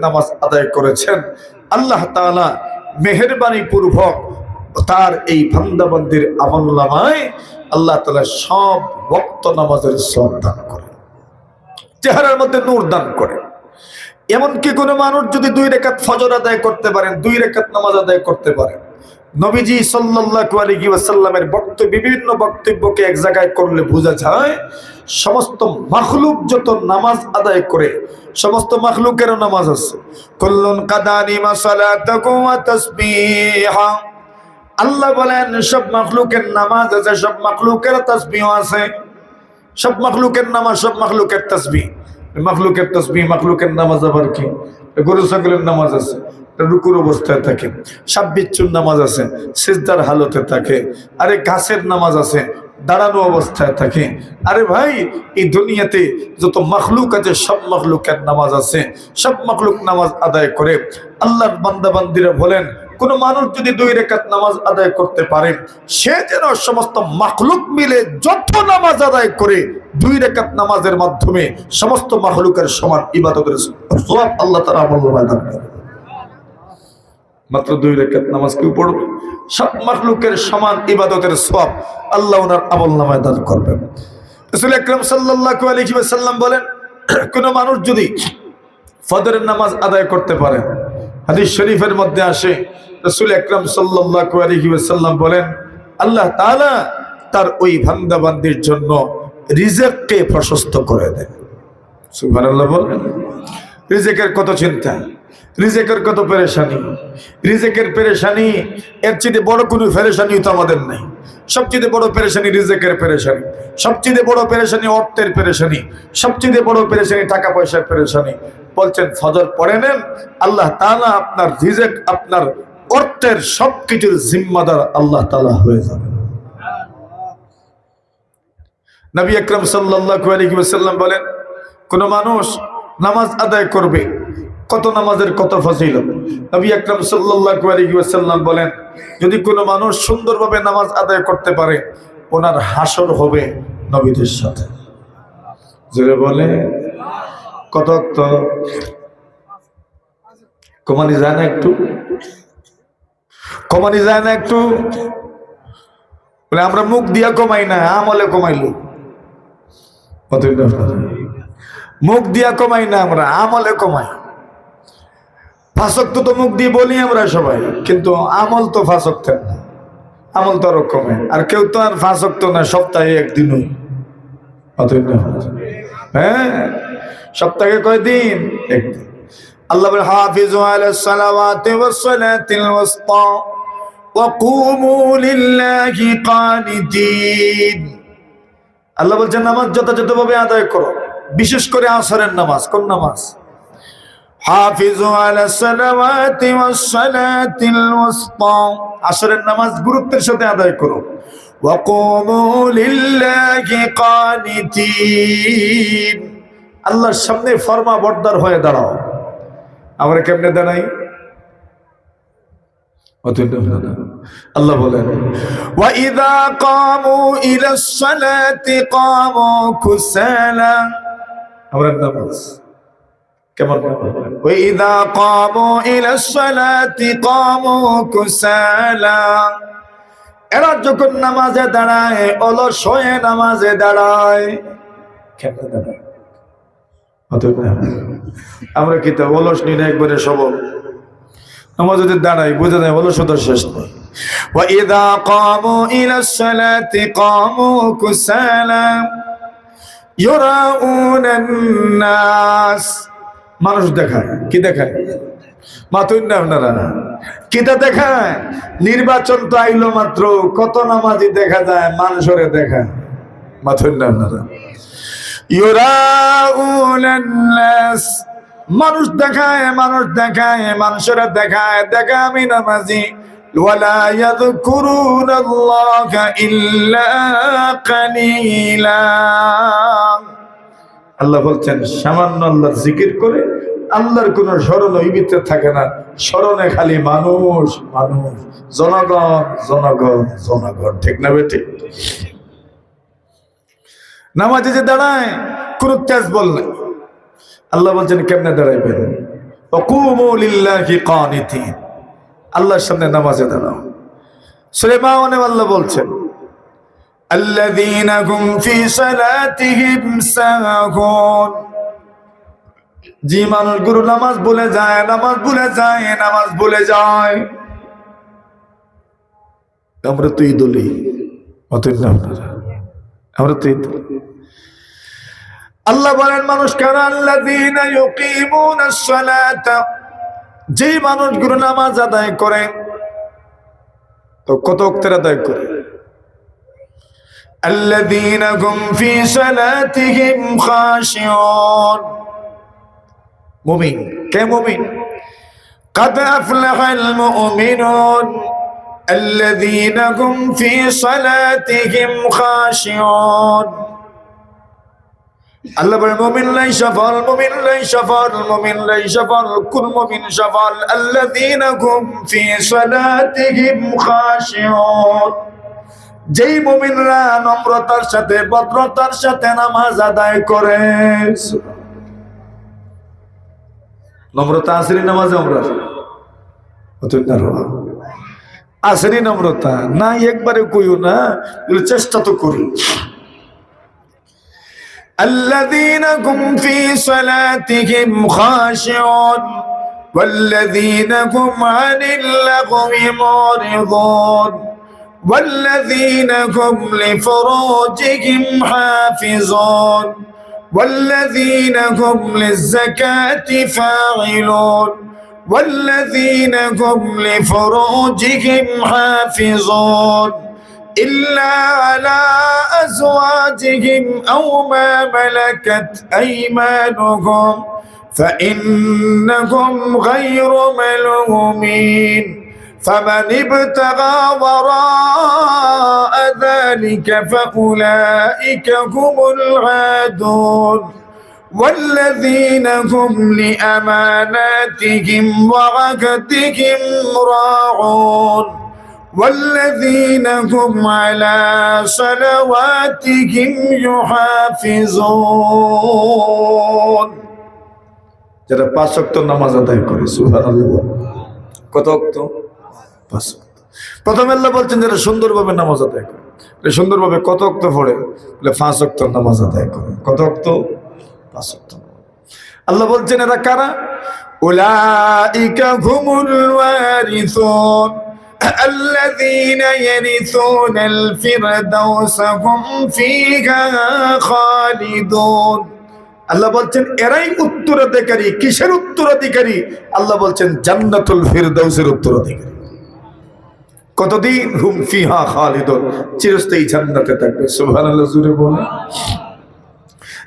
নামাজ আদায় করেছেন, আল্লাহ তাআলা মেহেরবানি পূর্বক তার এই বান্দাবান্দির আমলনামায় আল্লাহ তাআলা সব ওয়াক্ত নামাজের সওয়াব দান করেন, চেহারার মধ্যে নূর দান করেন। এমনকি কোনো মানুষ যদি 2 রাকাত ফজর আদায় করতে পারেন, 2 রাকাত নামাজ আদায় করতে পারেন, নবীজি সাল্লাল্লাহু আলাইহি ওয়াসাল্লামের বিভিন্ন বক্তব্যকে এক জায়গায় করলে বোঝা যায় সমস্ত মাখলুক যত নামাজ আদায় করে, সমস্ত মাখলুকের নামাজ আছে। কুল্লুন কাদানি মা সালাতাকু ওয়া তাসবিহা, আল্লাহ বলেন সব মাখলুকের নামাজ আছে, সব মাখলুকের তাসবিহ আছে, সব মাখলুকের নামাজ, সব মাখলুকের তাসবিহ। মাখলুকের তাসবিহ, মাখলুকের নামাজ আবার কি? গরু ছাগলের নামাজ আছে, রুকুর অবস্থায় থাকে। সাপ বিচ্ছুর নামাজ আছে, সিজদার হালতে থাকে। আরে গাছের নামাজ আছে, দাঁড়ানো অবস্থায় থাকে। আরে ভাই, এই দুনিয়াতে যত মাখলুক আছে সব মাখলুকের নামাজ আছে, সব মাখলুক নামাজ আদায় করে। আল্লাহর বান্দা বান্দিরা বলেন কোন মানুষ যদি 2 রাকাত নামাজ আদায় করতে পারে, সে যেন সমস্ত মাখলুক মিলে যত নামাজ আদায় করে 2 রাকাত নামাজের মাধ্যমে সমস্ত মাখলুকের সমান ইবাদতের সওয়াব আল্লাহ তাআলা আমলনামায় দান করেন। মাত্র 2 রাকাত নামাজ কেউ পড়বে, সব মাখলুকের সমান ইবাদতের সওয়াব আল্লাহ ওনার আমলনামায় দান করবেন। রাসূল আকরাম সাল্লাল্লাহু আলাইহি ওয়াসাল্লাম বলেন কোন মানুষ যদি ফজরের নামাজ আদায় করতে পারে, হাদিস শরীফের মধ্যে আসে রাসূল আকরাম সাল্লাল্লাহু আলাইহি ওয়াসাল্লাম বলেন আল্লাহ তাআলা তার ওই বান্দা বান্দির জন্য রিজিককে প্রশস্ত করে দেন। সুবহানাল্লাহ বলেন। রিজিকের কত চিন্তা, রিজিকের কত পেরেশানি, রিজিকের পেরেশানি এর চেয়ে বড় কোনো পেরেশানি তো আমাদের নাই। সবচেয়ে বড় পেরেশানি রিজিকের পেরেশানি, সবচেয়ে বড় পেরেশানি অর্থের পেরেশানি, সবচেয়ে বড় পেরেশানি টাকা পয়সার পেরেশানি। বলছেন ফজর পড়ে নেন, আল্লাহ তাআলা আপনার রিজিক, আপনার অর্থের সবকিছুর জিম্মাদার আল্লাহ তাআলা হয়ে যাবেন। নবী আকরাম সাল্লাল্লাহু আলাইহি ওয়াসাল্লাম বলেন কোন মানুষ নামাজ আদায় করবে, কত নামাজের কত ফজিলত। নবী আকরাম সাল্লাল্লাহু আলাইহি ওয়াসাল্লাম বলেন যদি কোনো মানুষ সুন্দরভাবে নামাজ আদায় করতে পারে, ওনার হাসর হবে নবীদের সাথে। জোরে বলে কত? তো কমানি যায় না একটু? কমানি যায় না একটু? বলে আমরা মুখ দিয়া কমাই না, আমলে কমাইলো। মুখ দিয়া কমাই না, আমরা আমলে কমাই। 5 ওয়াক্ত তো মুখ দিয়ে বলি আমরা সবাই, কিন্তু আমল তো 5 ওয়াক্তের না, আমল তো আরো কমে। আর কেউ তো আর 5 ওয়াক্ত না, সপ্তাহে একদিনই। হ্যাঁ, সপ্তাহে কয়দিন? একদিন। আল্লাহ বলে হাফিজু আলাস সালাওয়াতি ওয়াস সালাতিল ওয়াসতা ওয়া কুমু লিল্লাহি কানিতিন। আল্লাহ বলছেন নামাজ যথাযথভাবে আদায় করো, বিশেষ করে আসরের নামাজ। কোন নামাজ? হাফিজু আলাস সালাওয়াতি ওয়াস সালাতিল ওয়াসতা, আসরের নামাজ গুরুত্বের সাথে আদায় করো। ওয়া কুমু লিল্লাহি কানিতিন, আল্লাহর সামনে ফরমা বরদার হয়ে দাঁড়াও। আমরা কেমনে দাঁড়াই? আল্লাহ বলেন ওয়া ইযা কামু ইলাস সালাতি কামু কুসালা। আমরা নামাজ কেমন? ওয়া ইযা কামু ইলাস সালাতি কামু কুসালা, এরা যখন নামাজে দাঁড়ায় অলস হয়ে নামাজে দাঁড়ায়। কেমনে দাঁড়ায়? আমরা কি তা অলস নি না, একবারে সবল। নামাজ যদি দাঁড়াই বুঝে যায় অলসতার শেষ নেই। ওয়া ইযা কামু ইলাস সালাতি কামু কুসালা ইউরাউনান নাস, মানুষ দেখায়। কি দেখায়? মাতুন না আপনারা? কিটা দেখায়? নির্বাচন তো আইলো মাত্র, কত নামাজি দেখা যায় মানুষরে দেখায়। মাতুন না আপনারা? ইউরাউনান নাস, মানুষ দেখায়, মানুষ দেখায়, মানুষেরা দেখায়, দেখা আমি নামাজি। ওয়ালা ইয়াযকুরুনাল্লাহা ইল্লা কালিলা, আল্লাহ বলছেন সামান্য আল্লাহর জিকির করে আল্লাহর কোন স্মরণ ওই ভিতরে থাকে না। স্মরণে খালি মানুষ মানুষ, জনগণ জনগণ জনগণ। ঠিক না বেটি? নামাজে যে দাঁড়ায় কোন তেজ বল নাই। আল্লাহ বলছেন কেমনে দাঁড়াইবেন? ওয়াকুমু লিল্লাহি কানিতিন, আল্লাহর সামনে নামাজে দাঁড়াও। সুলাইমান আল্লাহ বলছেন আল্লাযীনা হুম ফি সালাতিহিম সাহুন, যে মানুষগুলো নামাজ ভুলে যায়, নামাজ ভুলে যায়, নামাজ ভুলে যায়। আমরা তো এই দলই, অতএব না আমরা তো এই দল। আল্লাহ বলেন মানুষ কারা, আল্লাযীনা ইউকিমুনাস সালাতা, যে মানুষগুলো নামাজ আদায় করে। তো কত ওয়াক্তের আদায় করে? আল্লাযীনা হুম ফি সালাতিহিম খাশিউন, মুমিন। কে মুমিন? قد أفلح المؤمنون الذين هم في صلاتهم خاشعون। আল্লাহ বলে মুমিন লাই সফল, মুমিন লাই সফল, মুমিন লাই সফল, কোন মুমিন সফল? আল্লাযীনা হুম ফি সালাতিহিম খাশিউন, যেই মুমিনরা নম্রতার সাথে, ভদ্রতার সাথে নামাজ আদায় করে। নম্রতা আসেনি নামাজে? আমরা আসেনি নম্রতা না, একবারে কইও না, চেষ্টা তো করি। الذين هم في صلاتهم خاشعون والذين هم عن اللغو معرضون والذين هم لفروجهم حافظون والذين هم للزكاة فاعلون والذين هم لفروجهم حافظون إلا على أزواجهم أو ما ملكت أيمانهم فإنهم غير ملومين فمن ابتغى وراء ذلك فأولئك هم العادون والذين هم لأماناتهم وعهدهم راعون والذين هم على صلواتهم يحافظون। যারা 5 ওয়াক্ত নামাজ আদায় করে, সুবহানাল্লাহ। কত ওয়াক্ত? 5 ওয়াক্ত। প্রথমে আল্লাহ বলছেন যারা সুন্দরভাবে নামাজ আদায় করে, সুন্দরভাবে কত ওয়াক্ত পড়ে? বলে 5 ওয়াক্ত নামাজ আদায় করে। কত ওয়াক্ত? 5 ওয়াক্ত। আল্লাহ বলছেন এরা কারা? উলাইকা হুমুল ওয়ারিসুন الذين يرثون الفردوس هم فيها خالدون। আল্লাহ বলছেন এরাই উত্তরাধিকারী। কিসের উত্তরাধিকারী? আল্লাহ বলছেন জান্নাতুল ফিরদাউসের উত্তরাধিকারী। কতদিন? হুম ফিহা খালিদুন, চিরস্থায়ী জান্নাতে থাকবে। সুবহানাল্লাহ, জোরে বলেন।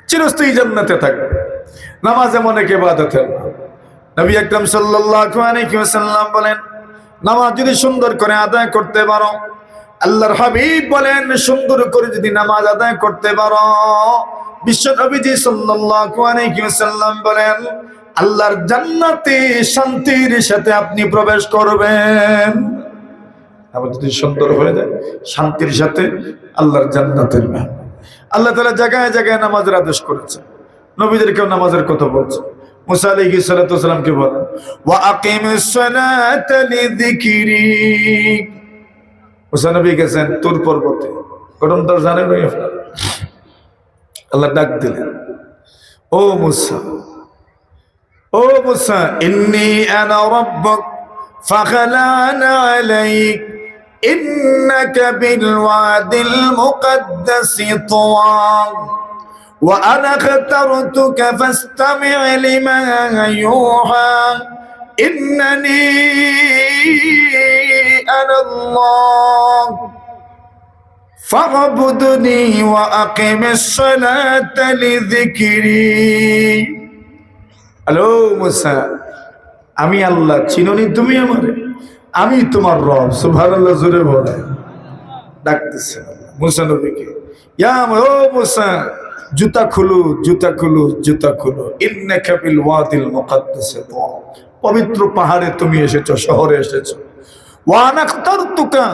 চিরস্থায়ী জান্নাতে থাকবে। নামাজ এমন এক ইবাদত, নবী আকরাম সাল্লাল্লাহু আলাইহি ওয়াসাল্লাম বলেন নামাজ যদি সুন্দর করে আদায় করতে পারো, আল্লাহর হাবিব বলেন সুন্দর করে যদি নামাজ আদায় করতে পারো, বিশ্ব নবীজি সাল্লাল্লাহু আলাইহি ওয়াসাল্লাম বলেন আল্লাহর জান্নাতে শান্তির সাথে আপনি প্রবেশ করবেন। নামাজ যদি সুন্দর হয়ে যায়, শান্তির সাথে আল্লাহর জান্নাতের মেহমান। আল্লাহ তাআলা জায়গায় জায়গায় নামাজের আদেশ করেছে, নবীদেরকেও নামাজের কথা বলছে। মুসা আলাইহিস সালাতু ওয়াস সালামকে বলেন ওয়া আকিমিস সালাতা লিযিকরি। মুসা নবী গেছেন তুর পর্বতে, ঘটনাটা জানেন আপনারা। আল্লাহ ডাক দিলেন, ও মুসা, ও মুসা, ইন্নী আনা রাব্বুক ফাখলা'না আলাইক ইন্নাকা বিল ওয়াদিল মুকদ্দাসি তুওয়া وأنا اخترتك فاستمع لما يوحى إنني أنا الله فاعبدني وأقم الصلاة لذكري। হ্যালো মুসা, আমি আল্লাহ, চিনোনি তুমি আমারে? আমি তোমার রব। সুবহানাল্লাহ, জোরে বলে ডাকতেছে মুসা নবীকে, ইয়া ও মুসা, জুতা খুলো, জুতা খুলো, জুতা খুলো। ইন্নাকা বিল ওয়াদিল মুকদ্দাস তুওয়া, পবিত্র পাহাড়ে তুমি এসেছো, শহরে এসেছো। ওয়া আনা ইখতারতুকা,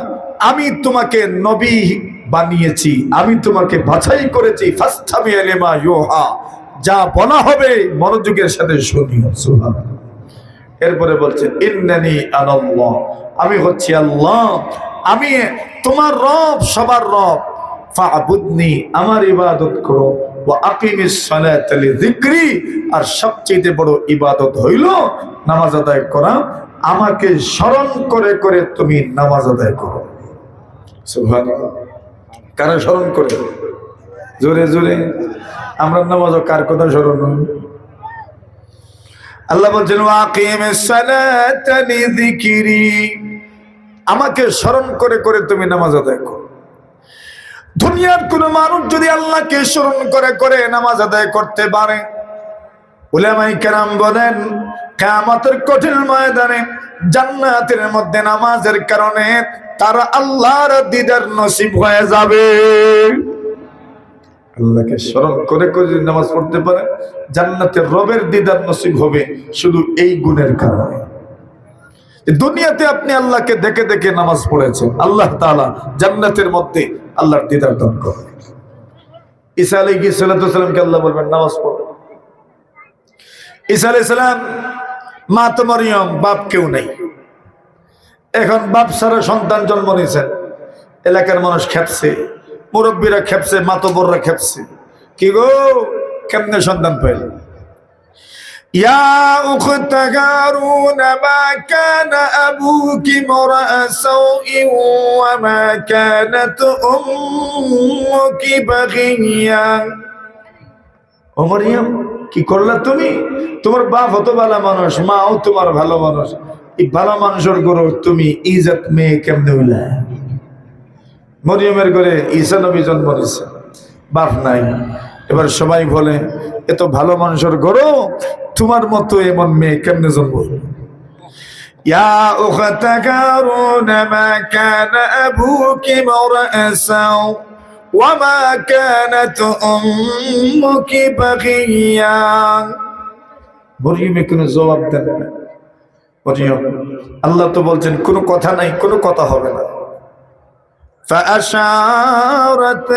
আমি তোমাকে নবী বানিয়েছি, আমি তোমাকে বাছাই করেছি। ফাসতামি লিমা ইউহা, যা বলা হবে মনোযোগের সাথে শুনিও। সুবহানাল্লাহ। এরপরে বলছেন ইন্নানি আনাল্লাহ, আমি হচ্ছি আল্লাহ, আমি তোমার রব, সবার রব। ফা'বুদনি, আমার ইবাদত করো। ওয়া আকিমিস সালাতা লিযিকরি, আর সবচেয়ে বড় ইবাদত হইল নামাজ আদায় করা। আমাকে স্মরণ করে করে তুমি নামাজ আদায় করো। সুবহানাল্লাহ। কারা স্মরণ করে? জোরে জোরে। আমরা নামাজও কার কথা স্মরণ? আল্লাহ বলছেন ওয়া আকিমিস সালাতা লিযিকরি, আমাকে স্মরণ করে করে তুমি নামাজ আদায় করো। দুনিয়ার কোন মানুষ যদি আল্লাহকে স্মরণ করে করে নামাজ আদায় করতে পারে, উলামায়ে কেরাম বলেন কিয়ামতের কঠিন ময়দানে জান্নাতের মধ্যে নামাজের কারণে তার আল্লাহর দিদার নসিব হয়ে যাবে। আল্লাহকে স্মরণ করে করে যদি নামাজ পড়তে পারে, জান্নাতের রবের দিদার নসিব হবে শুধু এই গুণের কারণে। দুনিয়াতে আপনি আল্লাহকে দেখে দেখে নামাজ পড়েছেন, আল্লাহ তাআলা জান্নাতের মধ্যে আল্লাহর দিদার দান করবেন। ঈসা আলাইহিস সালামকে আল্লাহ বলবেন নামাজ পড়ো। ঈসা আলাইহিস সালাম, মা তো মরিয়ম, বাপ কেউ নেই। এখন বাপ ছাড়া সন্তান জন্ম নিয়েছেন, এলাকার মানুষ খেপছে, মুরব্বীরা খেপছে, মাতবররা খেপছে। কি গো, কেমনে সন্তান পাইল? ইয়া উখতা হারুন মা কানা আবুকি ইমরাআ সাউইন ওয়া মা কানাত উম্মুকি বাগিয়া। ও মরিয়ম, কি করলা তুমি? তোমার বাপ হতো ভালো মানুষ, মাও তোমার ভালো মানুষ, এই ভালো মানুষের গরু তুমি ইজ্জত মেয়ে কেমনে হইলা? মরিয়মের ঘরে ঈসা নবী জন্ম নিয়েছে, বাপ নাই। এবার সবাই বলে এত ভালো মানুষের গরু, তোমার মতো এমন মেয়ে কেমনে জন্ম হইল? ইয়া উখতা হারুন মা কানা আবুকি ইমরাআ সাউ ওয়া মা কানাত উম্মুকি বাগিয়া। মরিয়ম কোনো জবাব দেন না। মরিয়ম, আল্লাহ তো বলছেন কোনো কথা নাই, কোনো কথা হবে না। فأشارت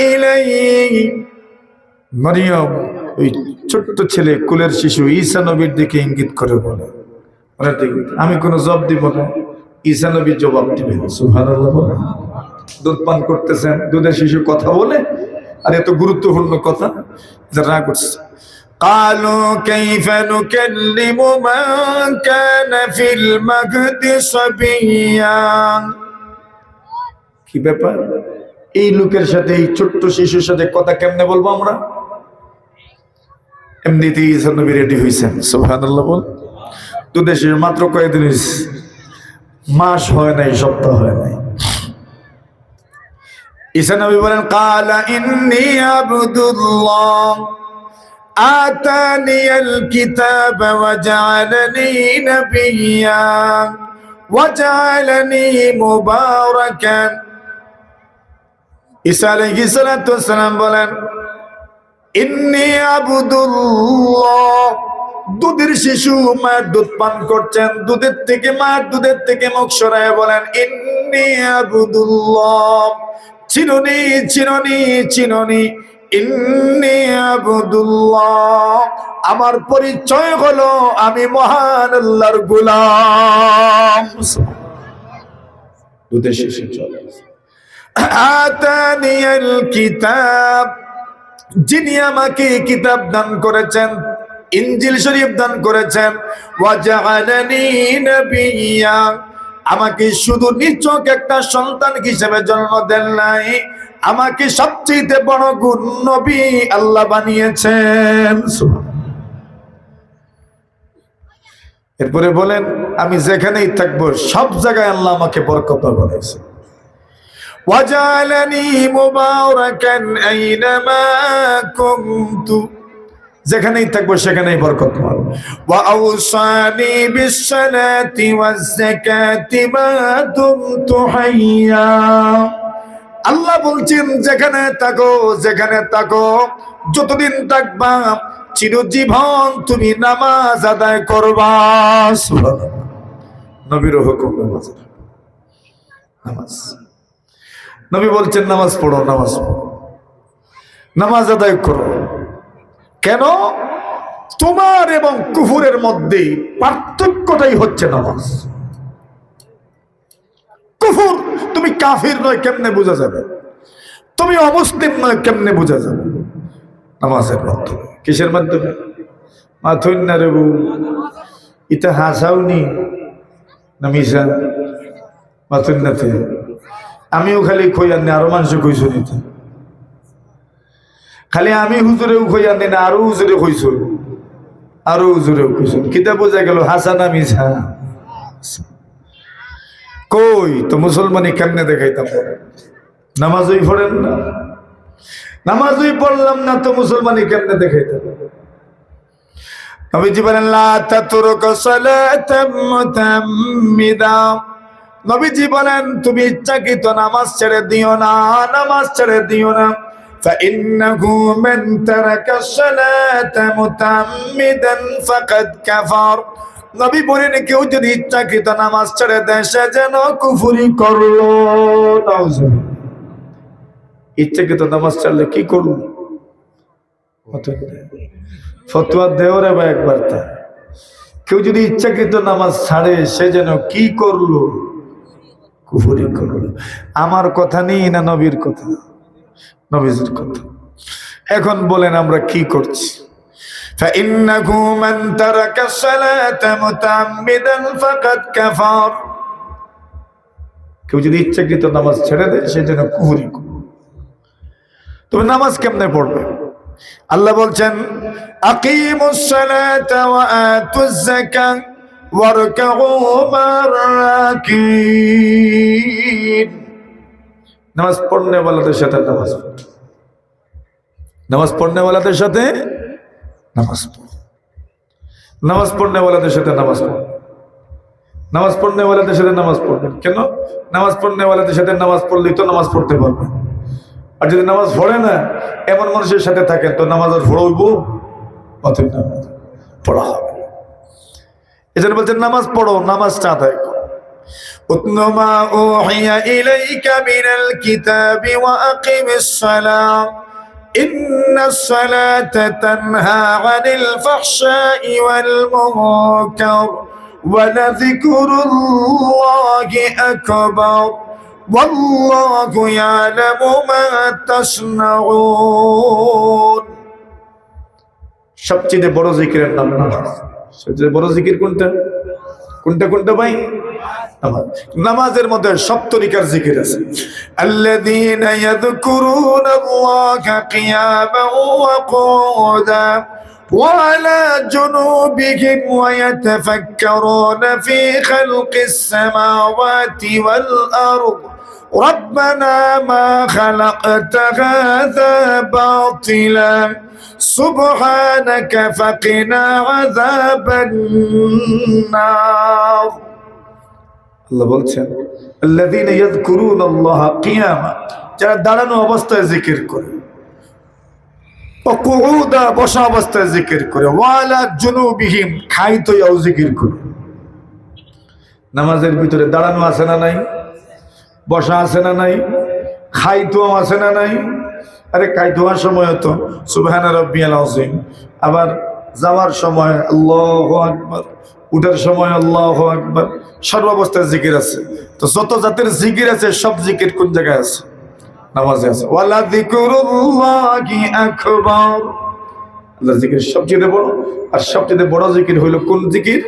إليه মরিয়ম ওই ছোট্ট ছেলে, কুলের শিশু ঈসা নবীর দিকে ইঙ্গিত করে বলে, আমি কোনো জবাব দিব না, ঈসা নবী জবাব দিবেন। সুবহানাল্লাহ। দুধ পান করতেছেন, দুধের শিশু কথা বলে, আর এত গুরুত্বপূর্ণ কথা যারা করছে। قالوا كيف نكلم من كان في المهد صبيا। কি ব্যাপার, এই লোকের সাথে, এই ছোট্ট শিশুর সাথে কথা কেমনে বলবো আমরা? এমনিতেই ঈসা নবী রেডি হয়েছেন। সুবহানাল্লাহ বল। দুধের শিশু মাত্র কয়েকদিন হয়েছে, মাস হয় নাই, সপ্তাহ হয় নাই। ঈসা নবী বলেন কালা ইন্নী আবদুল্লাহ আতানিয়াল কিতাব ওয়া জাআলানি নাবিয়্যা ওয়া জাআলানি মুবারাকান। ঈসা আলাইহিস সালাতু ওয়াস সালাম বলেন ইন্নী আবদুল্লাহ, দুধের শিশু মায়ের দুধ পান করছেন, দুধের থেকে মায়ের দুধের থেকে মুখ সরায় বলেন ইন্নী আবদুল্লাহ, চিনুনি চিনুনি চিনুনি, ইন্নী আবদুল্লাহ, আমার পরিচয় হলো আমি মহান আল্লাহর গোলাম। দুধের শিশু চলে। আতানিয়াল কিতাব, যিনি আমাকে কিতাব দান করেছেন, ইনজিল শরীফ দান করেছেন, ওয়া জাআলানি নাবিয়্যা, আমাকে শুধু নিছক একটা সন্তান হিসেবে জন্ম দেন নাই, আমাকে সবচেয়ে বড় গুণ নবী আল্লাহ বানিয়েছেন। এরপরে বলেন আমি যেখানেই থাকবো সব জায়গায় আল্লাহ আমাকে বরকত বানাইছে। ওয়াজালানি মুবারাকান আইনামা কুনতু, যেখানেই থাকবো সেখানেই বরকত পাবো। ওয়া আওসানি বিসসালাতি ওয়াজ যাকাতি মা দুমতু হাইয়া, আল্লাহ বলছেন যেখানে থাকো, যেখানে থাকো, যতদিন থাকবা চিরজীবন তুমি নামাজ আদায় করবা। সুবহানাল্লাহ। নবীর হুকুম নামাজ। নামাজ। নবী বলছেন নামাজ পড়ো, নামাজ পড়ো, নামাজ আদায় করো। কেন? তোমার এবং কুফুরের মধ্যে পার্থক্যটাই হচ্ছে নামাজ। কুফুর, তুমি কাফির নয় কেমনে বোঝা যাবে? তুমি অমুসলিম নয় কেমনে বোঝা যাবে? নামাজের মাধ্যমে। কিসের মাধ্যমে? মাথুন না রেবু ইটা হাসাওনি না মিশা মাথুন নাতে। আমিও খালি খই আনি, আরো মানুষ কইছো নিতে। খালি আমি হুজুরেও খই আনি না, আরো হুজুরে কইছো, আরো হুজুরেও কইছো। কিতা বোঝা গেল হাসা না মিশা? কই তো মুসলমানি কেমনে দেখাইতাম? নামাজই পড়েন না, নামাজই পড়লাম না তো মুসলমানি কেমনে দেখাইতাম? নবীজি বলেন লা তাতরুকু সালাতাম মুতাম্মিদা। নবীজি বলেন তুমি ইচ্ছাকৃত নামাজ ছেড়ে দিও না, নামাজ ছেড়ে দিও না। فإنه من ترك الصلاة متعمدا فقد كفر। নবী বলেন কেউ যদি ইচ্ছাকৃত নামাজ ছেড়ে দেয় সে যেন কুফরি করলো। নাউজুবিল্লাহ। ইচ্ছাকৃত নামাজ ছাড়লে কি করলো? ফতোয়া দেও রে ভাই একবার। তা কেউ যদি ইচ্ছাকৃত নামাজ ছাড়ে সে যেন কি করলো? কুফরি করলো। আমার কথা নেই না নবীর কথা? নবীর কথা। এখন বলেন আমরা কি করছি? فإنه من ترك الصلاة متعمدا فقد كفر। কেউ যদি ইচ্ছাকৃত নামাজ ছেড়ে দেয় সে যেন কুফরি করলো। তুমি নামাজ কেমনে পড়বে? আল্লাহ বলছেন আকিমুস সালাতা ওয়া আতুজ যাকাত ওয়ারকাউ মা'আর-রাকিন। নামাজ পড়নে ওয়ালাদের সাথে নামাজ পড়ো, নামাজ পড়নে ওয়ালাদের সাথে নামাজ পড়ো, নামাজ পড়নে ওয়ালাদের সাথে নামাজ পড়ো, নামাজ পড়নে ওয়ালাদের সাথে নামাজ পড়বেন। কেন? নামাজ পড়নে ওয়ালাদের সাথে নামাজ পড়লেই তো নামাজ পড়তে পারবেন। আর যদি নামাজ পড়ে না এমন মানুষের সাথে থাকেন তো নামাজ আর পড়ব অতএব নামাজ পড়া হবে। এজন্য বলছেন নামাজ পড়ো, নামাজটা আদায় করো। উতলু মা উহিয়া ইলাইকা মিনাল কিতাবি ওয়া আকিমিস সালাহ ইন্নাস সালাতা তানহা আনিল ফাহশাই ওয়াল মুনকার ওয়া লাযিকরুল্লাহি আকবার والله يعلم ما تصنعون। সবচেয়ে বড় জিকিরের নাম নামাজ। সবচেয়ে বড় জিকির কোনটা? কোনটা কোনটা ভাই? নামাজ। নামাজের মধ্যে সব তরিকার জিকির আছে। আল্লাযীনা ইয়াযকুরুনাল্লাহা কিয়ামান ওয়া কুউদান وعلى جنوبهم ويتفكرون في خلق السماوات والأرض ربنا ما خلقت هذا باطلا سبحانك فقنا عذاب النار। আল্লাহ বলছেন الذين يذكرون الله قياما, যারা দাঁড়ানো অবস্থায় জিকির করে, বসা অবস্থায় জিকির করে, ওয়ালা জুনুবিহিম খাইতেও জিকির করে। নামাজের ভিতরে দাঁড়ানো আছে না নাই? বসা আছে না নাই? খাইতেও আছে না নাই? আরে খাইতেওয়ার সময় তো সুবহান রাব্বিয়াল আযীম, আবার যাওয়ার সময় আল্লাহু আকবার, উঠার সময় আল্লাহু আকবার, সর্বাবস্থায় জিকির আছে। তো যত জাতের জিকির আছে সব জিকির কোন জায়গায় আছে? নামাজে আছে। ওয়ালা যিকরুল্লাহি আকবার। আল্লাহর জিকির সবচেয়ে বড়। আর সবচেয়ে বড় জিকির হইল কোন জিকির?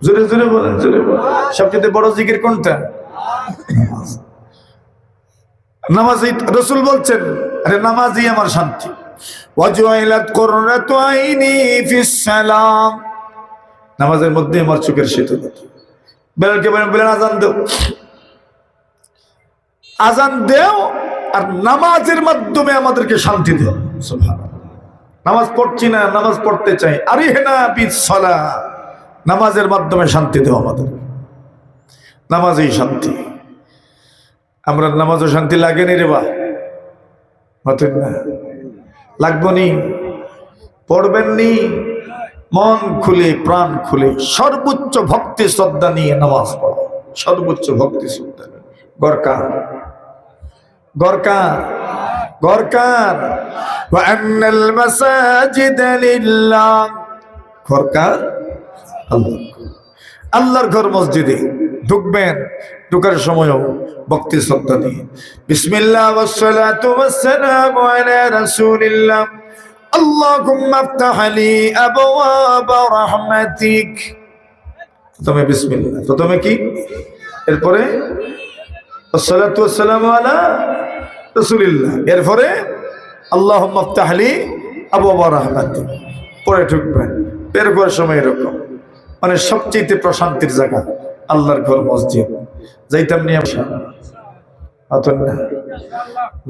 জোরে জোরে বলেন, জোরে বলেন। সবচেয়ে বড় জিকির কোনটা? নামাজ। নামাজই রাসূল বলছেন আরে নামাজই আমার শান্তি। ওয়াজুইলাত কুররাতু আইনি ফিস সালাম। নামাজের মধ্যে আমার চোখের শীতলতা। বেলালকে বলেন আজান দাও, আজান দেও আর নামাজের মাধ্যমে আমাদেরকে শান্তি দাও। সুবহানাল্লাহ। নামাজ পড়ছি না, নামাজ পড়তে চাই, আরিহনা বিসসালাহ, নামাজের মাধ্যমে শান্তি দাও আমাদের। নামাজই শান্তি। আমরা নামাজও শান্তি লাগেনি রে বা হতেন না, লাগবো নি, পড়বেন নি, মন খুলে প্রাণ খুলে সর্বোচ্চ ভক্তি শ্রদ্ধা নিয়ে নামাজ পড়ো। সর্বোচ্চ ভক্তি শ্রদ্ধা। গরকার গরকার গরকার ওয়া আন্নাল মাসাজিদা লিল্লাহ, গরকার আল্লাহ। আল্লাহর ঘর মসজিদে ঢুকবেন, ঢুকার সময়ও ভক্তি শ্রদ্ধা নিয়ে বিসমিল্লাহ ওয়াসসালাতু ওয়াসসালামু আলা রাসূলিল্লাহ আল্লাহুম্মা আফতাহ লি আবওয়াবা রাহমাতিক। প্রথমে বিসমিল্লাহ, প্রথমে কি, এরপরে ওয়াসসালাতু ওয়াসসালামু আলা রাসূলিল্লাহ, এরপরে আল্লাহুম্মা আফতাহ লি আবওয়াবা রাহমাতিক, পরে ঢুকবেন। বের করার সময় এরকম, মানে সবচেয়ে প্রশান্তির জায়গা আল্লাহর ঘর মসজিদ। যাইতাম নি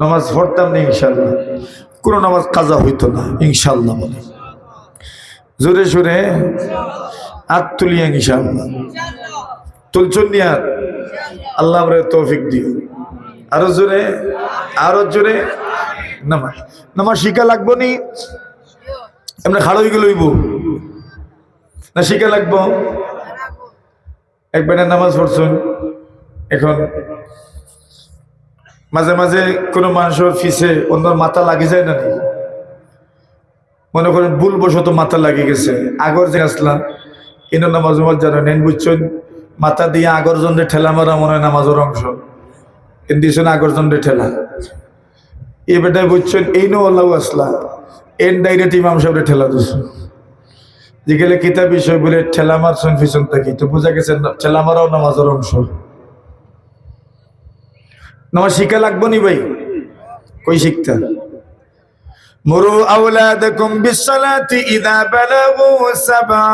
নামাজ পড়তাম নি ইনশাল্লাহ, কোনো নামাজ কাজা হইতো না ইনশাল্লাহ। বলে জোরে সোরে হাত তুলিয়া ইনশাল্লাহ, তুলছুন নি আর আল্লাহ আমরা তৌফিক দিও। আরো জোরে, আরো জোরে। নামাজ নামাজ শিখা লাগবো নি, এমনি খাড়ই গেলইব না, শিখা লাগবো। একবার নামাজ পড়ছুন, এখন মাঝে মাঝে কোনো মানুষের ফিসে অন্য মাথা লাগি যায় না, মনে করেন ভুলবশত মাথা লাগি গেছে, আগর যে আসলাম এনে নামাজ জানেন বুঝছেন, মাথা দিয়ে আগর জন্যে ঠেলা মারা মনে হয় নামাজের অংশ, দিয়েছেন আগর জন্যে ঠেলা। এ বেটায় বুঝছেন এই নো আল্লাহ আসলা এন ডাইরেক্ট ইমাম সাহেবের ঠেলা দিচ্ছেন, যেগুলো কিতাব বিষয় বলে ঠেলা মারছেন পিছন থেকে, তো বোঝা গেছে ঠেলা মারাও নামাজের অংশ। নামাজ শিখা লাগবো নি ভাই, কই শিখতে? মুরু আওলাদাকুম বিসসালাতি ইযা বালাগু সাবআ,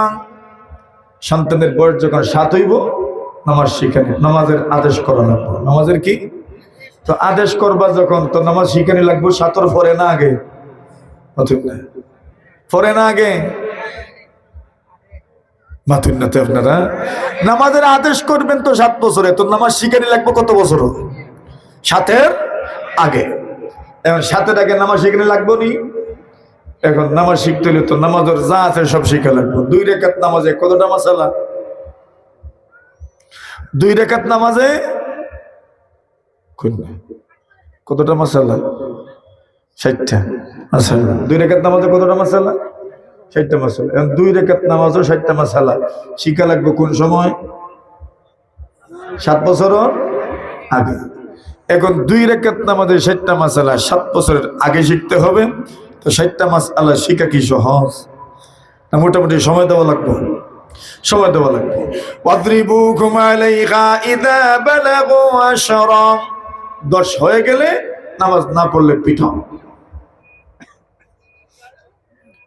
সন্তানের বয়স যখন 7 হইব নামাজ শিখানি, নামাজের আদেশ করা লাগবে। নামাজের কি তো আদেশ করবা যখন, তো নামাজ শিখানি লাগবে 7 পরে না আগে, পরে না আগে। মাতুন্নাতে আপনারা নামাজের আদেশ করবেন তো 7 বছরে, তো নামাজ শিখানি লাগবে কত বছর? 7-এর আগে। এখন 7-এর আগে নামাজ শিখানি লাগবো নি? এখন নামাজ শিখতে হলে তো নামাজের যা আছে সব শিখা লাগবে। 2 রাকাত নামাজে কতটা মাসালা? 2 রাকাত নামাজে কতটা মাসালা? 60টা মাসালা। 2 রাকাত নামাজে কতটা মাসালা? 60টা মাসালা। এখন 2 রাকাত নামাজও 60টা মাসালা শিখা লাগবে কোন সময়? 7 বছর আগে। এখন 2 রাকাত নামাজে 60টা মাসালা 7 বছরের আগে শিখতে হবে, তো 60টা মাসালা শিখা কি সহজ না? মোটামুটি সময় দেওয়া লাগবে, সময় দেওয়া লাগবে। ওয়াদরিবুকুম আলাইহা ইযা বালাগু 10, 10 হয়ে গেলে নামাজ না পড়লে পিটাও।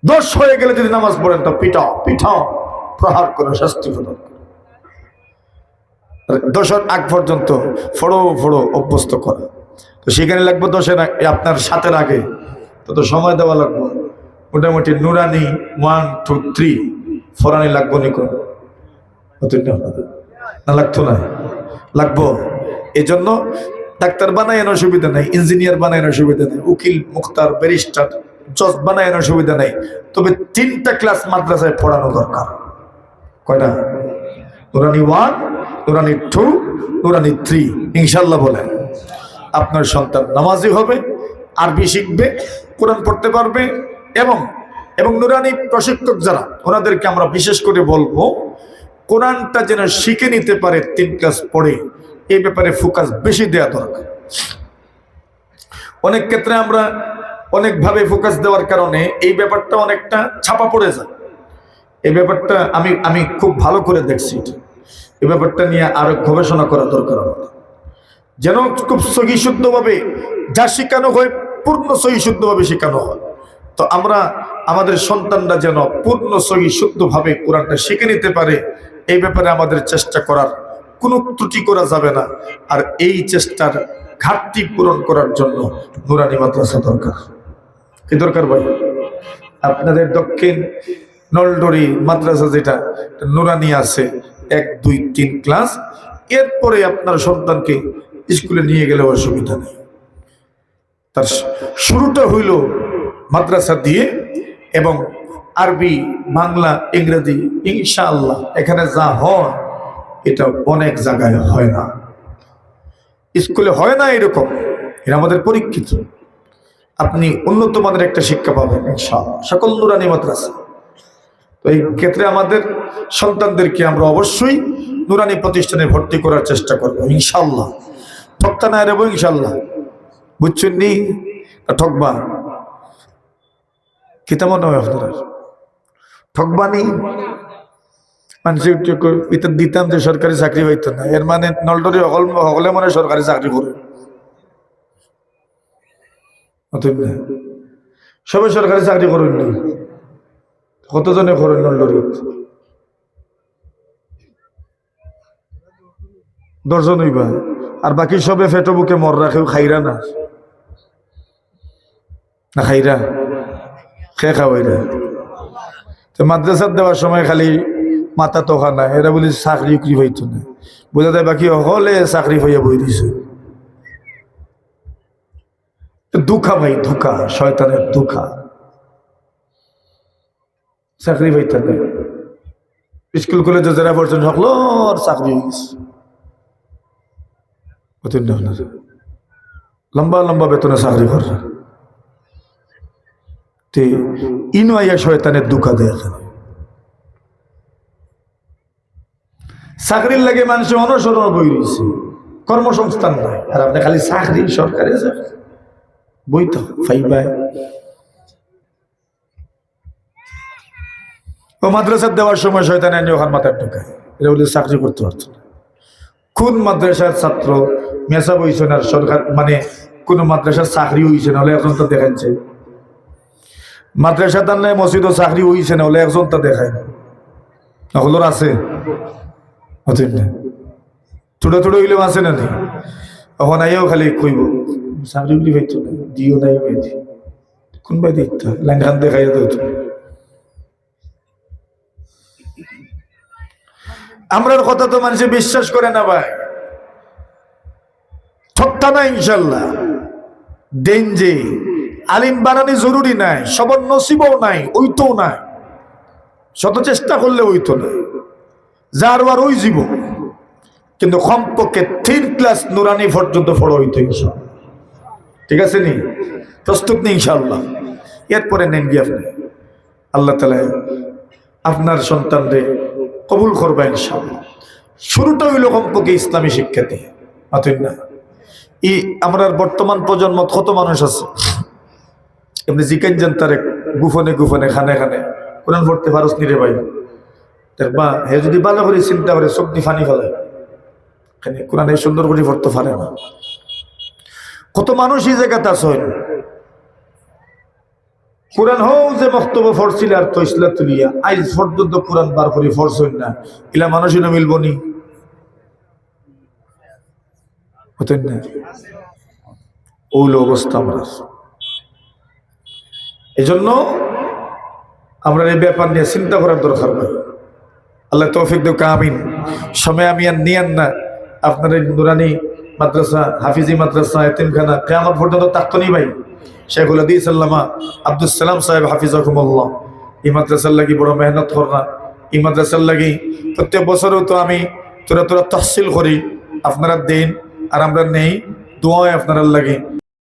10 হয়ে গেলে যদি নামাজ পড়েন তো পিটাও, পিটাও, প্রহার করে শাস্তি প্রদান। 10-এর আগ পর্যন্ত ফড়ো ফড়ো অভ্যস্ত করা, তো সেখানে লাগবে 10-এর আপনার 7-এর আগে, তো সময় দেওয়া লাগবে। মোটামুটি নুরানি 1, 2, 3 ফরানি লাগবো নি কোন না? লাগতো না? লাগবো। এই জন্য ডাক্তার বানায় অসুবিধা নাই, ইঞ্জিনিয়ার বানায় অসুবিধা নেই, উকিল, মুখতার, ব্যারিস্টার, জজ বানায় অসুবিধা নেই, তবে 3টা ক্লাস মাদ্রাসায় পড়ানো দরকার। কয়টা? নুরানি 1, নুরানি 2, নুরানি 3 ইনশাল্লাহ। বলেন আপনার সন্তান নামাজি হবে, আরবি শিখবে, কোরআন পড়তে পারবে, এবং এবং নুরানি প্রশিক্ষক যারা ওনাদেরকে আমরা বিশেষ করে বলবো কোরআনটা যেন শিখে নিতে পারে 3 ক্লাস পড়ে, এই ব্যাপারে ফোকাস বেশি দেওয়া দরকার। অনেক ক্ষেত্রে আমরা অনেকভাবে ফোকাস দেওয়ার কারণে এই ব্যাপারটা অনেকটা ছাপা পড়ে যায়। এই ব্যাপারটা আমি খুব ভালো করে দেখছি, এই ব্যাপারটা নিয়ে আরো গবেষণা করা দরকার আমাদের, যেন খুব সহি শুদ্ধভাবে যা শেখানো হয় পূর্ণ সহি শুদ্ধভাবে শেখানো হয়। তো আমরা আমাদের সন্তানরা যেন পূর্ণ সহি শুদ্ধভাবে কোরআনটা শিখে নিতে পারে, এই ব্যাপারে আমাদের চেষ্টা করার কোনো ত্রুটি করা যাবে না। আর এই চেষ্টার ঘাটতি পূরণ করার জন্য নুরানি মাদ্রাসা দরকার। কি দরকার ভাই? আপনাদের দক্ষিণ নলডরি মাদ্রাসা যেটা নুরানি আছে 1, 2, 3 ক্লাস, এরপরে আপনার সন্তানকে স্কুলে নিয়ে গেলে অসুবিধা নেই। তার শুরুটা হইল মাদ্রাসা দিয়ে, এবং আরবি, বাংলা, ইংরেজি ইনশাআল্লাহ এখানে যা হয় এটা অনেক জায়গায় হয় না, স্কুলে হয় না এরকম। এটা আমাদের পরীক্ষিত। আপনি উন্নত মানের একটা শিক্ষা পাবেন ইনশাআল্লাহ, সকল নুরানি মাদ্রাসা। তো এই ক্ষেত্রে আমাদের সন্তানদেরকে আমরা অবশ্যই নুরানি প্রতিষ্ঠানে ভর্তি করার চেষ্টা করবো ইনশাআল্লাহ। ঠকতা না রেবো ইনশাআল্লাহ, বুঝছেন নি? ঠকবা কিতা মনে হয় আপনারা? ঠকবানি মানুষের দিতাম যে সরকারি চাকরি হইতো না, এর মানে নলডরি সকলে মনে সরকারি চাকরি করে? সবাই সরকারি চাকরি করেন নি? কতজনে করেন নলডরিত? 10 জন হইবা, আর বাকি সবে ফেটো বুকে মর রাখেও খাইরা না, না খাইরা খে খাওয়াইরা। তো মাদ্রাসার দেওয়ার সময় খালি মাথা তোখা না, এরা বলি চাকরি উকরি হইতো না, বোঝা যায় বাকি হলে চাকরি হইয়া বই দিছে। দুঃখা ভাই, ধোকা, শয়তানের ধোকা। চাকরি হইতো না, স্কুল কলেজে যারা পড়ছেন সকলের চাকরি হয়ে গেছে। লম্বা লম্বা বেতনে চাকরি করে ইনো আইয়া শয়তানের দুঃখা দেয়। চাকরির লাগে মানুষের অনশরণ বই রয়েছে, কর্মসংস্থান নাই, আর আপনি খালি চাকরি, সরকারি বই তো ফাইবাই। ও মাদ্রাসার দেওয়ার সময় শয়তান এনে ওখান মাথার ঢোকায়, এটা বলে চাকরি করতে পারতো না। কোন মাদ্রাসার ছাত্র মেসা বইছে না সরকার, মানে কোন মাদ্রাসার চাকরি হইছে না হলে একজন তো দেখাচ্ছে। মাদ্রাসা তার নাই মসজিদ চাকরি হইছে না হলে একজন তো দেখায় না, হলোর আছে ছোট ছোট হইলেও আছে না, তখন আইও খালি কইব চাকরি উকরি পাইতো না, দিও নাই পাইছি, কোনবাই দেখতে লাইন খান দেখাই দিত। আমরার কথা তো মানুষে বিশ্বাস করে না ভাই, ঠকতা না ইনশাল্লাহ। দেন যে আলিম বানানি জরুরি নাই, সবার নসিবও নাই, ওইতেও নাই, শত চেষ্টা করলে ওইতো না, যার আর ওই জীবন, কিন্তু কমপক্ষে 3 ক্লাস নুরানি পর্যন্ত পড়া হইতো ইনশাল্লাহ। ঠিক আছে নি? প্রস্তুত নেই ইনশাল্লাহ? এরপরে নেন গিয়ে আপনি, আল্লাহ তাআলা আপনার সন্তানরে কবুল করবা ইনশাআল্লাহ। শুরুটা হইল কমপক্ষে ইসলামী শিক্ষা দিয়ে, না? আমরা বর্তমান প্রজন্ম কত মানুষ আছে এমনি জিকান জান তারে গুফনে গুফনে খানে খানে কোরআন পড়তে পারস নি রে ভাই, বা হে যদি ভালো করে চিন্তা করে চোখ দিয়ে ফানি ফেলে, কোরআন সুন্দর করে পড়তে পারে না। কত মানুষ এই জায়গাতে আছে কোরআন হোক যে বক্তব্য পড়ছিল আর তৈসলা তুলিয়া আজ পর্যন্ত কোরআন বার করে পড়ছেন না, ইলা মানুষ মিলব নি? হতেন না? ওইল অবস্থা আমরা। এই জন্য আমরা এই ব্যাপার নিয়ে চিন্তা করার দরকার নাই। আল্লাহ তৌফিক দেব, আমিন। সময় আমি আর নিয়েন না, আপনার এই নুরানি মাদ্রাসা, হাফিজি মাদ্রাসা, এতিমখানা কিয়ামত পর্যন্ত তাক্তনি ভাই শেখুল হাদিস আল্লামা আব্দুল সালাম সাহেব হাফিজাহুমুল্লাহ এই মাদ্রাসার লাগি বড় মেহনত করনা। এই মাদ্রাসার লাগি প্রত্যেক বছরও তো আমি তোরা তহসিল করি, আপনারা দেন আর আমরা নেই, দোয়া আপনারা লাগে।